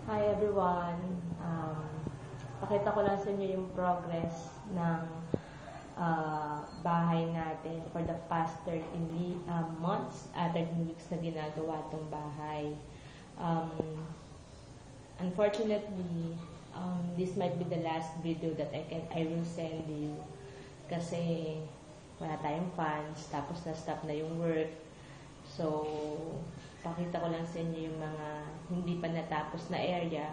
Hi everyone. Pakita ko lang sa inyo yung progress ng bahay natin for the past 13 months, 13 weeks na ginagawa itong bahay. Unfortunately, this might be the last video that I will send you kasi wala tayong funds, tapos na-stop na yung work. So, pakita ko lang sa inyo yung mga hindi pa natapos na area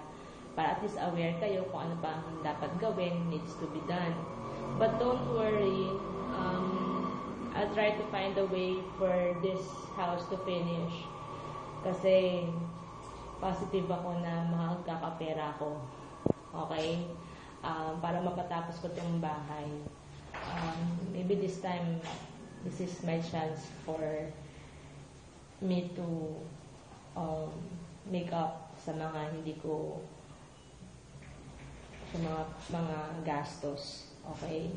para at least aware kayo kung ano pa ang dapat gawin, needs to be done. But don't worry, I'll try to find a way for this house to finish kasi positive ako na makakapera ko. Okay? Para mapatapos ko itong bahay. Maybe this time, this is my chance for me to make up sa mga hindi ko sa mga gastos. Okay?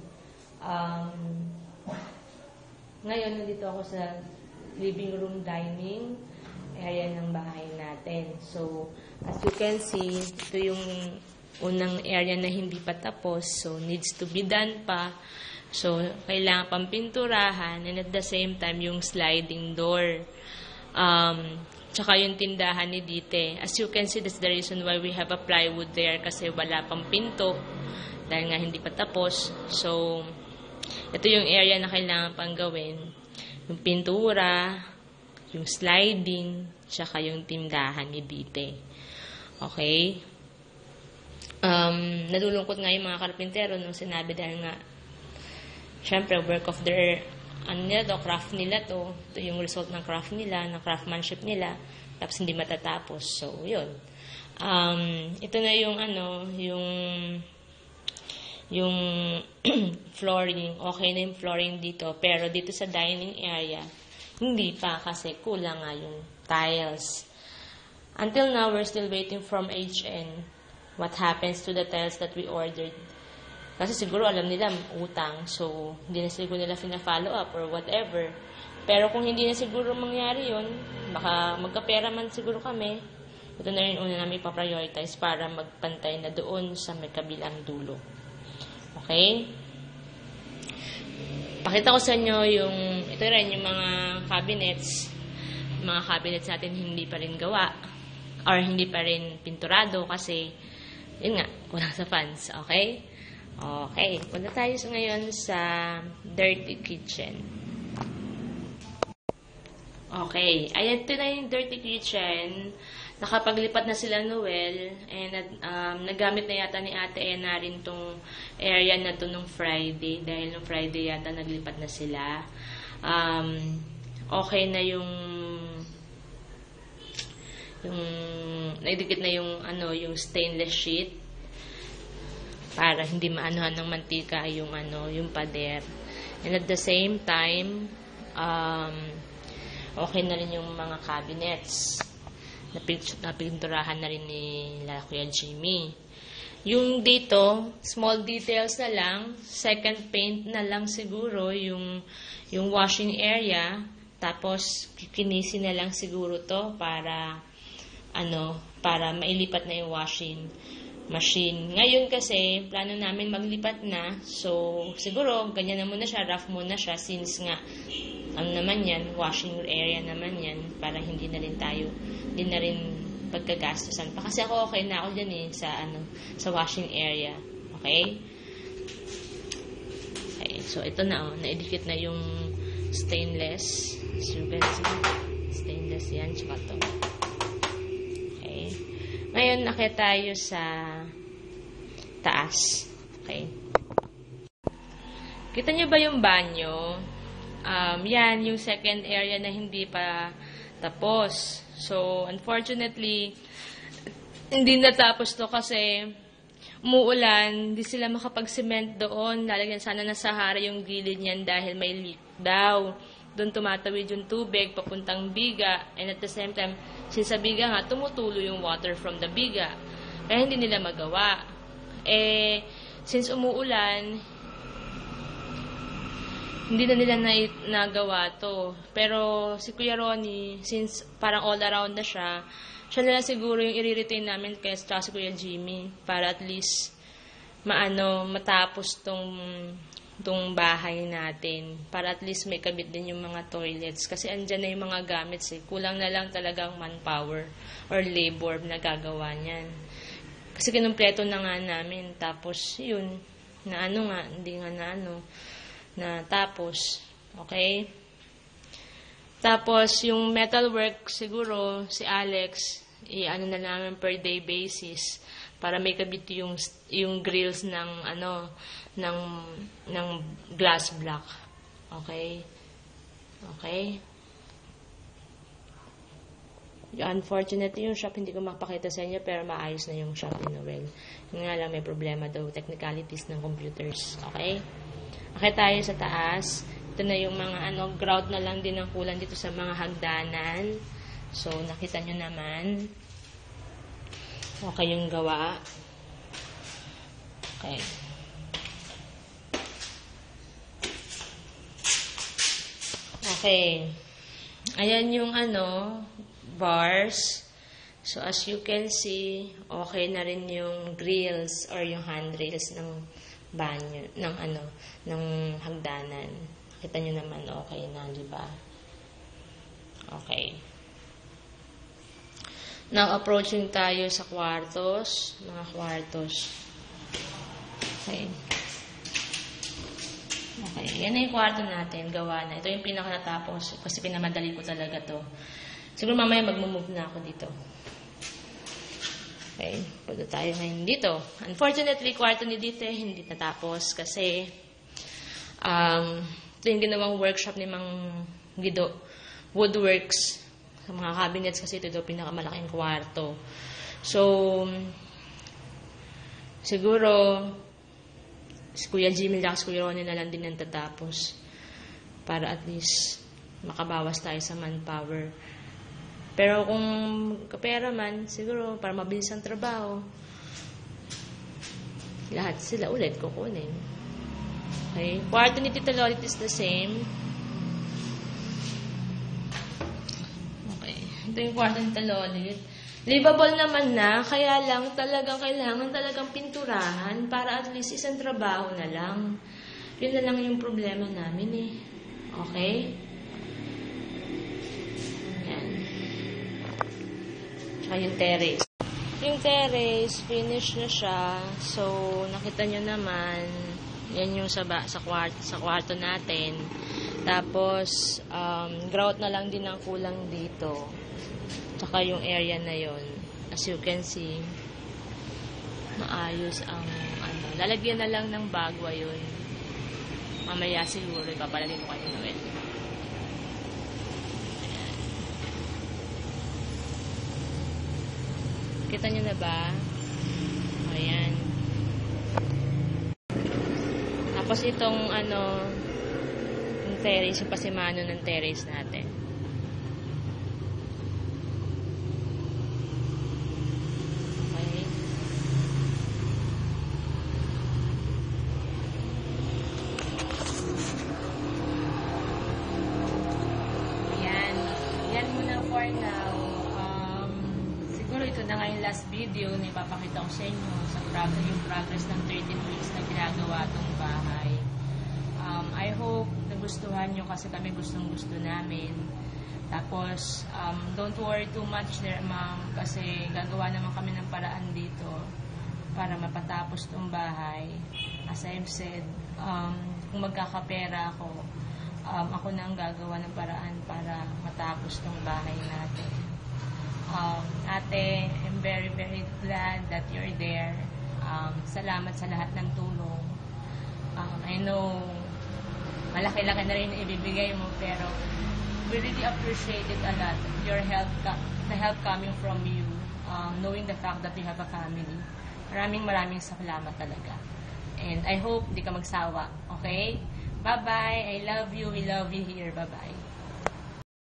Ngayon, nandito ako sa living room dining area ng bahay natin. So, as you can see, ito yung unang area na hindi pa tapos. So, needs to be done pa. So, kailangan pang pinturahan and at the same time, yung sliding door. Tsaka yung tindahan ni Dite. As you can see, that's the reason why we have a plywood there kasi wala pang pinto dahil nga hindi pa tapos. So, ito yung area na kailangan pang gawin. Yung pintura, yung sliding, tsaka yung tindahan ni Dite. Okay? Nalulungkot nga yung mga karpintero nung sinabi dahil nga syempre, work of their craft nila to. Ito yung result ng craft nila, ng craftsmanship nila. Tapos hindi matatapos. So, yun. Ito na yung flooring. Okay na yung flooring dito. Pero dito sa dining area, hindi pa kasi kulang nga yung tiles. Until now, we're still waiting from HN. What happens to the tiles that we ordered? Kasi siguro alam nila utang, so hindi na siguro nila fina-follow up or whatever. Pero kung hindi na siguro mangyari yun, baka magkapera man siguro kami, ito na rin una namin ipaprioritize para magpantay na doon sa may kabilang dulo. Okay? Pakita ko sa inyo ito rin yung mga cabinets. Mga cabinets natin hindi pa rin gawa or hindi pa rin pinturado kasi, yun nga, kulang sa funds. Okay? Okay, punta tayo ngayon sa dirty kitchen. Okay, ayan, ito na yung dirty kitchen. Nakapaglipat na sila Noel and nagamit na yata ni Ate Ena rin tong area na to nung Friday dahil nung Friday yata naglipat na sila. Okay na yung naidikit na yung stainless sheet para hindi maanuhan ng mantika yung pader. And at the same time, okay na rin yung mga cabinets. Napinturahan na rin ni Kuya Jimmy. Yung dito, small details na lang, second paint na lang siguro yung washing area, tapos kikinisin na lang siguro to para mailipat na yung washing machine. Ngayon kasi, plano namin maglipat na. So, siguro, ganyan na muna siya, rough muna siya, since nga, naman yan, washing area naman yan, para hindi na rin pagkagastusan pa. Kasi ako, okay na ako dyan sa washing area. Okay? Okay, so ito na, naidikit na yung stainless. So, you can see, stainless yan, tsaka to. Ngayon, nakita tayo sa taas. Okay. Kita niyo ba yung banyo? Yan, yung second area na hindi pa tapos. So, unfortunately, hindi natapos to kasi umuulan, hindi sila makapag-cement doon. Lalagyan sana na Sahara yung gilid niyan dahil may leak daw. Doon tumatawid yung tubig papuntang biga and at the same time, since sa biga nga, tumutulo yung water from the biga. Kaya hindi nila magawa. Since umuulan, hindi na nila nagawa to. Pero si Kuya Ronnie, since parang all around na siya, Siya na lang siguro yung i-retain namin kaya sa si Kuya Jimmy para at least matapos tong bahay natin. Para at least may kabit din yung mga toilets. Kasi andyan na yung mga gamits eh. Kulang na lang talagang manpower or labor na gagawa niyan. Kasi kinumpleto na nga namin. Tapos yun, hindi nga na tapos. Okay? Tapos, yung metalwork, siguro, si Alex, na namin per day basis para may kabit yung grills ng glass block. Okay? Okay? Unfortunately, yung shop hindi ko makapakita sa inyo pero maayos na yung shop ni Noel. Yung nga lang may problema daw, technicalities ng computers. Okay? Okay tayo sa taas. Ito na yung mga grout na lang din ang kulang dito sa mga hagdanan. So, nakita nyo naman. Okay yung gawa. Okay. Okay. Ayan yung bars. So, as you can see, okay na rin yung grills or yung handrails ng banyo, ng hagdanan. Kita nyo naman, okay na, di ba? Okay. Now, approaching tayo sa kwartos. Mga kwartos. Okay. Okay. Yan na yung kwarto natin. Gawa na. Ito yung pinaka-natapos. Kasi pinamadali ko talaga to. Siguro mamaya mag-move na ako dito. Okay. Punta tayo ngayon dito. Unfortunately, kwarto ni Dite hindi natapos. Kasi, ito yung ginawang workshop ni Mang Guido. Woodworks. Sa mga cabinets kasi ito daw pinakamalaking kwarto. So, siguro, si Kuya Jimmy at si Kuya Ronnie na lang din ang tatapos. Para at least makabawas tayo sa manpower. Pero kung kapera man, siguro para mabilis ang trabaho, lahat sila ulit kukunin. Okay. Kwarto ni Tita Lolit is the same. Okay. Ito yung kwarto ni Tita Lolit. Livable naman na, kaya lang kailangan talagang pinturahan para at least isang trabaho na lang. Yun na lang yung problema namin eh. Okay? Yan. Tsaka yung terrace. Yung terrace, finish na siya. So, nakita nyo naman, yan yung sa kwarto natin. Tapos, grout na lang din ang kulang dito. Tsaka yung area na yon. As you can see, maayos ang lalagyan na lang ng bagwa yun. Mamaya siguro, ipapalalin ko kayo Noel. Kita nyo na ba? Ayan. Tapos itong yung terrace, yung pasimano ng terrace natin. Okay. Ayan. Yan muna for now. Siguro ito na nga yung last video na ipapakita ko sa inyo yung progress ng 13 weeks na ginagawa itong bahay. I hope nagustuhan nyo kasi kami gustong-gusto namin. Tapos, don't worry too much there, ma'am, kasi gagawa naman kami ng paraan dito para mapatapos itong bahay. As I've said, kung magkakapera ako, ako na ang gagawa ng paraan para matapos itong bahay natin. Ate, I'm very, very glad that you're there. Salamat sa lahat ng tulong. I know, malaki-laki na rin ibibigay mo, pero we really appreciate it a lot. Your help, the help coming from you, knowing the fact that you have a family. Maraming salamat talaga. And I hope di ka magsawa. Okay? Bye-bye. I love you. We love you here. Bye-bye.